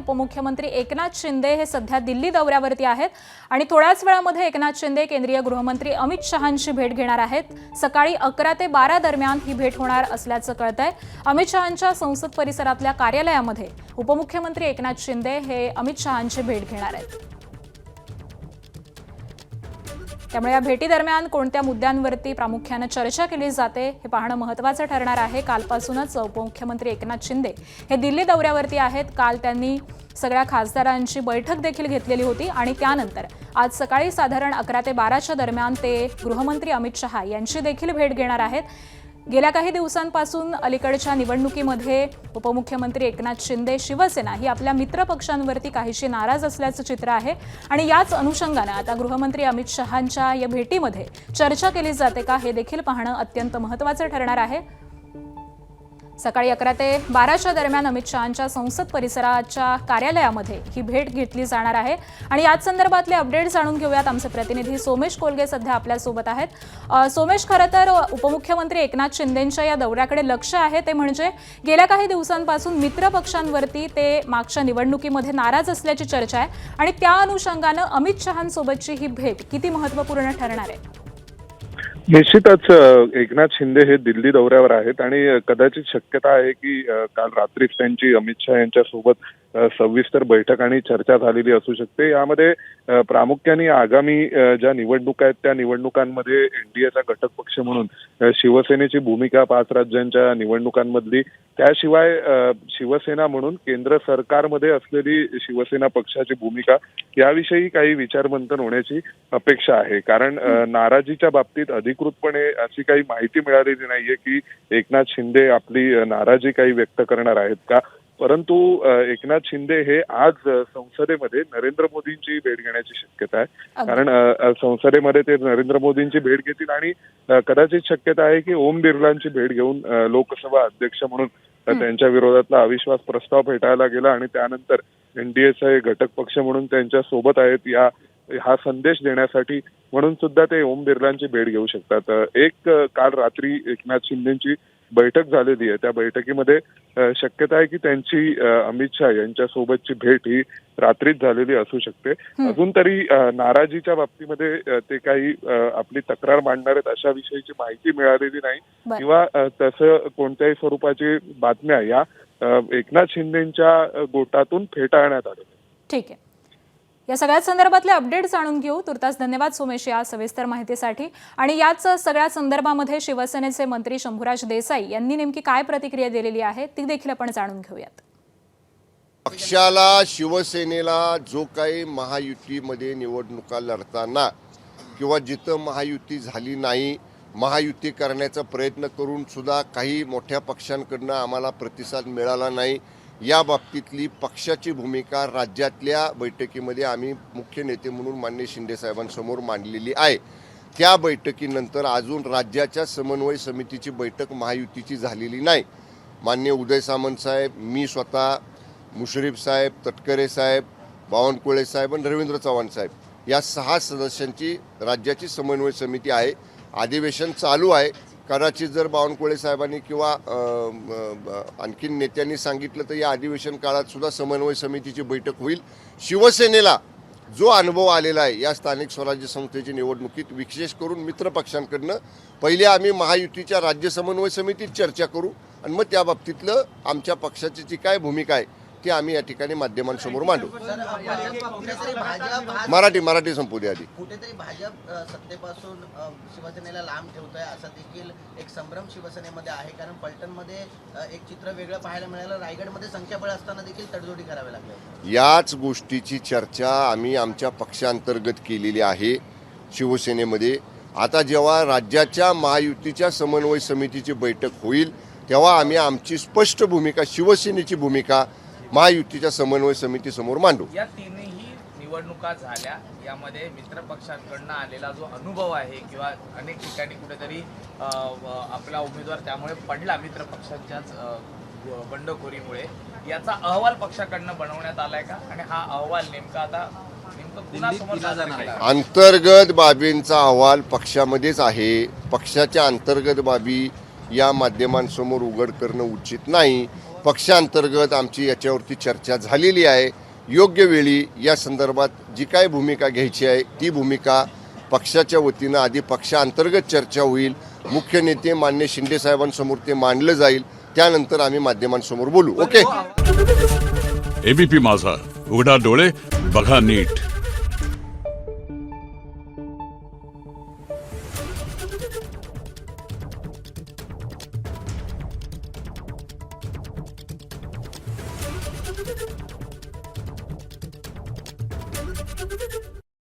उपमुख्यमंत्री एकनाथ शिंदे हे सध्या दिल्ली दौऱ्यावरती आहेत आणि थोड्याच वेळामध्ये एकनाथ शिंदे केंद्रीय गृहमंत्री अमित शहांची भेट घेणार आहेत। सकाळी 11 ते 12 दरम्यान ही भेट होणार असल्याचं कळतंय। अमित शहांच्या संसद परिसरातल्या कार्यालयामध्ये उपमुख्यमंत्री एकनाथ शिंदे हे अमित शहांची भेट घेणार आहेत। त्यामुळे या भेटीदरम्यान कोणत्या मुद्द्यांवरती प्रामुख्याने चर्चा केली जाते हे पाहणं महत्त्वाचं ठरणार आहे। कालपासूनच उपमुख्यमंत्री एकनाथ शिंदे हे दिल्ली दौऱ्यावरती आहेत। काल त्यांनी सगळ्या खासदारांची बैठक देखील घेतलेली होती आणि त्यानंतर आज सकाळी साधारण 11 ते 12च्या दरम्यान ते गृहमंत्री अमित शहा यांची देखील भेट घेणार आहेत। गेल्या काही दिवसांपासून अलीकडच्या निवडणुकीमध्ये उपमुख्यमंत्री एकनाथ शिंदे शिवसेना ही आपल्या मित्र पक्षांवरती काहीशी नाराज असल्याचं चित्र आहे आणि याच अनुषंगाने आता गृहमंत्री अमित शहांच्या या भेटीमध्ये चर्चा केली जाते का हे देखील पाहणं अत्यंत महत्त्वाचं ठरणार आहे। सकाळी 11 ते 12च्या दरम्यान अमित शहांच्या संसद परिसराच्या कार्यालयामध्ये ही भेट घेतली जाणार आहे आणि याच संदर्भातले अपडेट जाणून घेऊयात। आमचे प्रतिनिधी सोमेश कोलगे सध्या आपल्यासोबत आहेत। सोमेश, खरं तर उपमुख्यमंत्री एकनाथ शिंदेंच्या या दौऱ्याकडे लक्ष आहे ते म्हणजे गेल्या काही दिवसांपासून मित्र पक्षांवरती ते मागच्या निवडणुकीमध्ये नाराज असल्याची चर्चा आहे आणि त्या अनुषंगानं अमित शहांसोबतची ही भेट किती महत्त्वपूर्ण ठरणार आहे? निश्चितच एकनाथ शिंदे हे दिल्ली दौऱ्यावर आहेत आणि कदाचित शक्यता आहे की काल रात्रीच त्यांची अमित शहा यांच्या सोबत सविस्तर बैठक आणि चर्चा झालेली असू शकते। यामध्ये प्रामुख्याने आगामी ज्या निवडणुका आहेत त्या निवडणुकांमध्ये एनडीएचा घटक पक्ष म्हणून शिवसेनेची भूमिका 5 राज्यांच्या निवडणुकांमधली, त्याशिवाय शिवसेना म्हणून केंद्र सरकारमध्ये असलेली शिवसेना पक्षाची भूमिका याविषयी काही विचारमंथन होण्याची अपेक्षा आहे। कारण नाराजीच्या बाबतीत अधिकृतपणे अशी काही माहिती मिळालेली नाहीये की एकनाथ शिंदे आपली नाराजी काही व्यक्त करणार आहेत का, परंतु एकनाथ शिंदे हे आज संसदेमध्ये नरेंद्र मोदींची भेट घेण्याची शक्यता आहे। कारण संसदेमध्ये ते नरेंद्र मोदींची भेट घेतील आणि कदाचित शक्यता आहे की ओम बिर्लांची भेट घेऊन लोकसभा अध्यक्ष म्हणून त्यांच्या विरोधातला अविश्वास प्रस्ताव फेटाळला गेला आणि त्यानंतर एनडीएचा हे घटक पक्ष म्हणून त्यांच्या सोबत आहेत हा संदेश देण्यासाठी म्हणून सुद्धा ते ओम बिर्लांची भेट घेऊ शकतात। एक काल रात्री एकनाथ शिंदेची बैठक झालेली आहे, त्या बैठकीमध्ये शक्यता आहे की त्यांची अमित शहा यांच्या सोबतची भेट ही रात्रीच झालेली असू शकते। अजून तरी नाराजीच्या बाबतीमध्ये ते काही आपली तक्रार मांडणार आहेत अशा विषयीची माहिती मिळालेली नाही किंवा तसं कोणत्याही स्वरूपाची बातम्या या एकनाथ शिंदेच्या गोटातून फेटाळण्यात आल्या। ठीक आहे, या सगळ्या संदर्भातले अपडेट जाणून घेऊ। तुर्तास धन्यवाद सोमेश या सविस्तर माहितीसाठी। आणि याच सगळ्या संदर्भामध्ये शिवसेनेचे मंत्री शंभूराज देसाई यांनी नेमकी काय प्रतिक्रिया दिलेली आहे ती देखील आपण जाणून घेऊयात। पक्षाला, शिवसेनेला जो काही महायुतीमध्ये निवडणुका लढताना किंवा जिथं महायुती झाली नाही, महायुती करण्याचा प्रयत्न करून सुद्धा काही मोठ्या पक्षांकडनं आम्हाला प्रतिसाद मिळाला नाही, या बाबतीतली पक्षाची भूमिका राज्यातल्या बैठकीमध्ये आम्ही मुख्य नेते म्हणून माननीय शिंदे साहेबांसमोर मांडलेली आहे। त्या बैठकीनंतर अजून राज्याच्या समन्वय समितीची बैठक महायुतीची झालेली नाही। माननीय उदय सामंत साहेब, मी स्वतः, मुश्रीफ साहेब, तटकरे साहेब, बावनकुळे साहेब आणि रवींद्र चव्हाण साहेब या 6 सदस्यांची राज्याची समन्वय समिती आहे। अधिवेशन चालू आहे। कदाचित जर बावनकुळे साहेबांनी किंवा आणखीन नेत्यांनी सांगितलं तर या अधिवेशन काळात सुद्धा समन्वय समितीची बैठक होईल। शिवसेनेला जो अनुभव आलेला आहे या स्थानिक स्वराज्य संस्थेची निवडणुकीत, विशेष करून मित्र पक्षांकडनं, पहिले आम्ही महायुतीच्या राज्य समन्वय समितीत चर्चा करू आणि मग त्या बाबतीतलं आमच्या पक्षाची जी काय भूमिका आहे ती आम्ही या ठिकाणी माध्यमांसमोर मांडू। मराठी संपू दे आधी। कुठेतरी भाजप सत्तेपासून शिवसेनेला लांब ठेवतोय असा देखील एक संभ्रम शिवसेनेमध्ये आहे। कारण पलटणमध्ये एक चित्र वेगळं पाहायला मिळालं, रायगडमध्ये संख्याबळ असताना देखील तडजोडी कराव्या लागल्या। याच गोष्टीची चर्चा आम्ही आमच्या पक्षांतर्गत केलेली आहे शिवसेनेमध्ये। आता जेव्हा राज्याच्या महायुतीच्या समन्वय समितीची बैठक होईल तेव्हा आम्ही आमची स्पष्ट भूमिका, शिवसेनेची भूमिका महायुतीच्या समन्वय समितीसमोर मांडू। या तीनही निवडणुका झाल्या, यामध्ये मित्र पक्षांकडून आलेला जो अनुभव आहे किंवा अनेक ठिकाणी कुठेतरी आपला उमेदवार त्यामुळे पडला मित्र पक्षांच्याच बंडखोरीमुळे, याचा अहवाल पक्षाकडनं बनवण्यात आलाय का आणि हा अहवाल नेमका कुणासमोर जाणार आहे? अंतर्गत बाबींचा अहवाल पक्षामध्येच आहे। पक्षाच्या अंतर्गत बाबी या माध्यमांसमोर उघड करणं उचित नाही। पक्षांतर्गत आमची याच्यावरती चर्चा झालेली आहे. योग्य वेळी या संदर्भात जी काय भूमिका घ्यायची आहे ती भूमिका पक्षाच्या वतीनं आधी पक्षांतर्गत चर्चा होईल. मुख्य नेते मान्य शिंदे साहेबांसमोर ते मांडलं जाईल. त्यानंतर आम्ही माध्यमांसमोर बोलू. ओके. एबीपी माझा, उघडा डोळे बघा नीट.